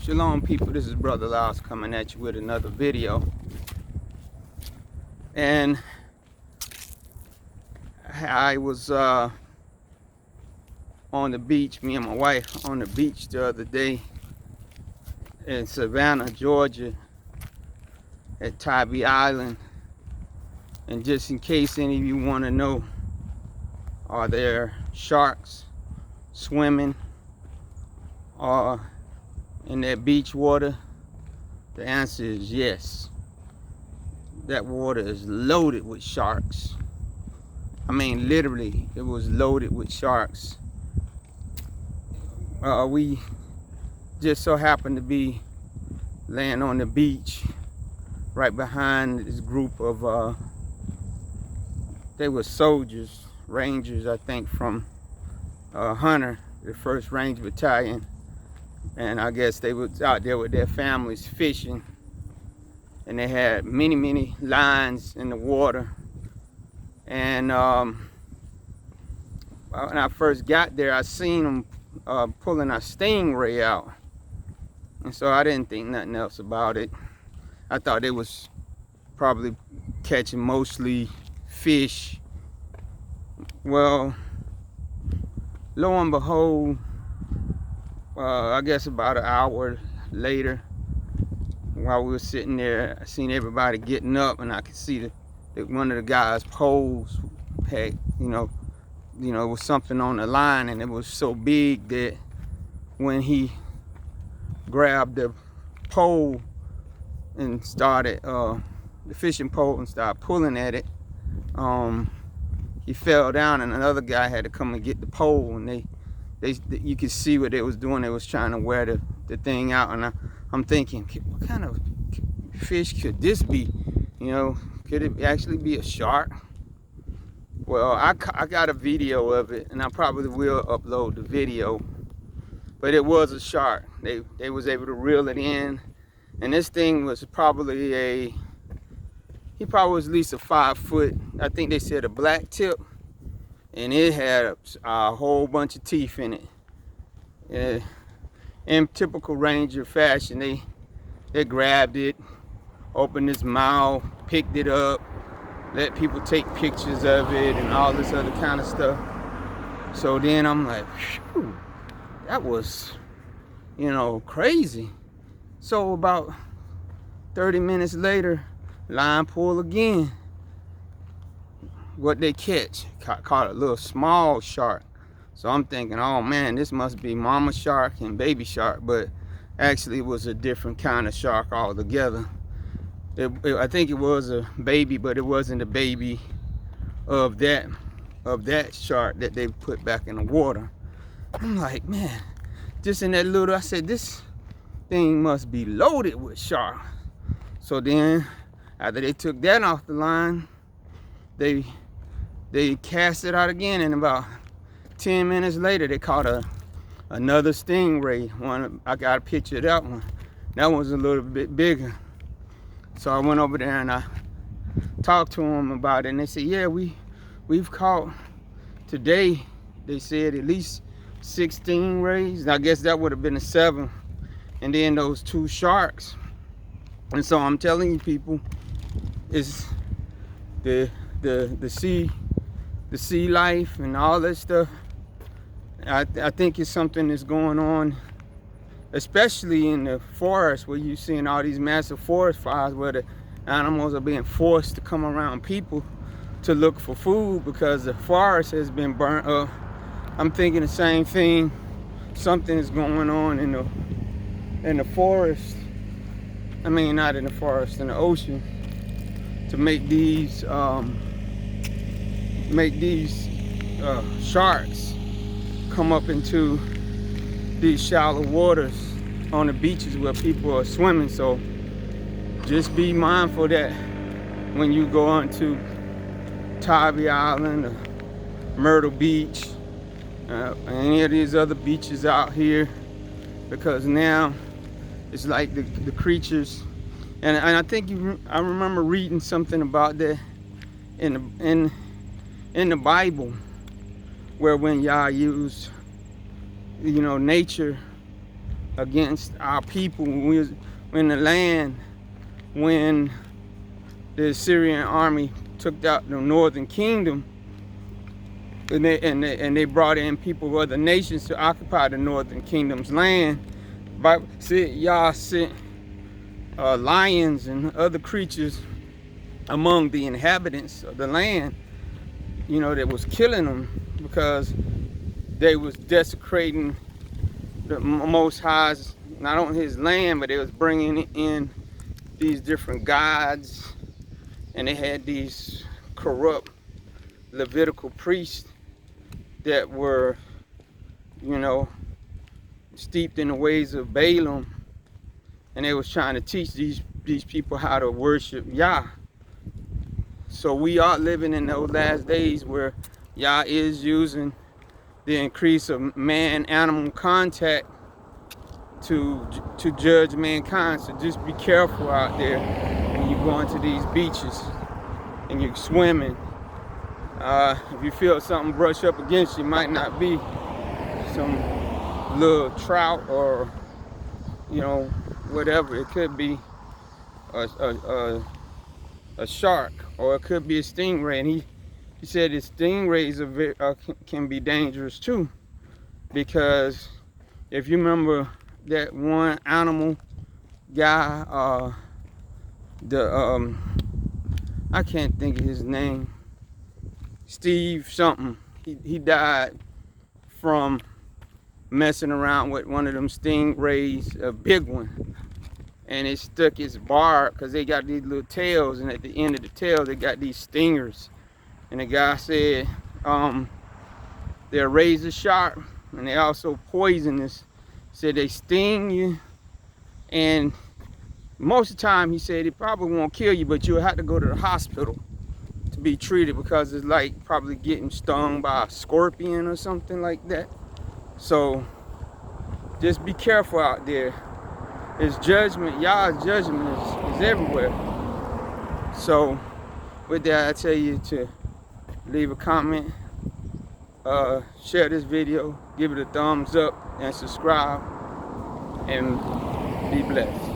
Shalom people, this is Brother Laos coming at you with another video. And I was on the beach, me and my wife on the beach the other day in Savannah, Georgia at Tybee Island. And just in case any of you want to know, are there sharks swimming in that beach water? The answer is yes. That water is loaded with sharks. I mean, literally, it was loaded with sharks. We just so happened to be laying on the beach right behind this group of, they were soldiers, rangers, I think, from Hunter, the 1st Ranger Battalion. And I guess they was out there with their families fishing. And they had many lines in the water. And when I first got there, I seen them pulling a stingray out. And so I didn't think nothing else about it. I thought they was probably catching mostly fish. Well, lo and behold, I guess about an hour later, while we were sitting there, I seen everybody getting up, and I could see that one of the guys' poles had, it was something on the line, and it was so big that when he grabbed the pole and started, the fishing pole, and started pulling at it, he fell down, and another guy had to come and get the pole, and you could see what they was doing. They was trying to wear the thing out, and I'm thinking, what kind of fish could this be? Could it actually be a shark? Well, I got a video of it, and I probably will upload the video. But it was a shark. They was able to reel it in, and this thing was probably he probably was at least a 5 foot. I think they said a black tip. And it had a whole bunch of teeth in it. In typical Ranger fashion, they grabbed it, opened its mouth, picked it up, let people take pictures of it and all this other kind of stuff. So then I'm like, phew, that was, crazy. So about 30 minutes later, line pull again. What they catch, caught a little small shark. So I'm thinking, oh man, this must be mama shark and baby shark, but actually it was a different kind of shark altogether. I think it was a baby, but it wasn't a baby of that shark that they put back in the water. I'm like, man, just in that little, I said, this thing must be loaded with shark. So then after they took that off the line, they cast it out again, and about 10 minutes later, they caught another stingray. I got a picture of that one. That one was a little bit bigger. So I went over there and I talked to them about it, and they said, yeah, we've caught today, they said, at least 6 stingrays. I guess that would have been a 7th, and then those 2 sharks. And so I'm telling you people, it's the sea life and all that stuff. I think it's something that's going on, especially in the forest, where you're seeing all these massive forest fires where the animals are being forced to come around people to look for food because the forest has been burnt up. I'm thinking the same thing. Something is going on in the forest. I mean, not in the forest, in the ocean, to make these sharks come up into these shallow waters on the beaches where people are swimming. So just be mindful that when you go onto Tybee Island or Myrtle Beach, any of these other beaches out here, because now it's like the creatures, and I think I remember reading something about that in the Bible, where when Yah used, nature against our people when we was in the land, when the Assyrian army took out the northern kingdom, and they brought in people of other nations to occupy the northern kingdom's land. The Bible said Yah sent lions and other creatures among the inhabitants of the land, you know, that was killing them because they was desecrating the Most High's, not only his land, but they was bringing in these different gods, and they had these corrupt Levitical priests that were, you know, steeped in the ways of Balaam, and they was trying to teach these people how to worship Yah. So we are living in those last days where Yah is using the increase of man-animal contact to judge mankind. So just be careful out there when you go into these beaches and you're swimming. If you feel something brush up against you, might not be some little trout or, you know, whatever. It could be a shark, or it could be a stingray. And he said that stingrays can be dangerous too, because if you remember that one animal guy, I can't think of his name, Steve something, he died from messing around with one of them stingrays, a big one, and it stuck its barb, because they got these little tails, and at the end of the tail they got these stingers. And the guy said they're razor sharp, and they also poisonous. Said they sting you, and most of the time he said it probably won't kill you, but you'll have to go to the hospital to be treated, because it's like probably getting stung by a scorpion or something like that. So just be careful out there. It's judgment. Yah's judgment is everywhere. So with that, I tell you to leave a comment, share this video, give it a thumbs up, and subscribe, and be blessed.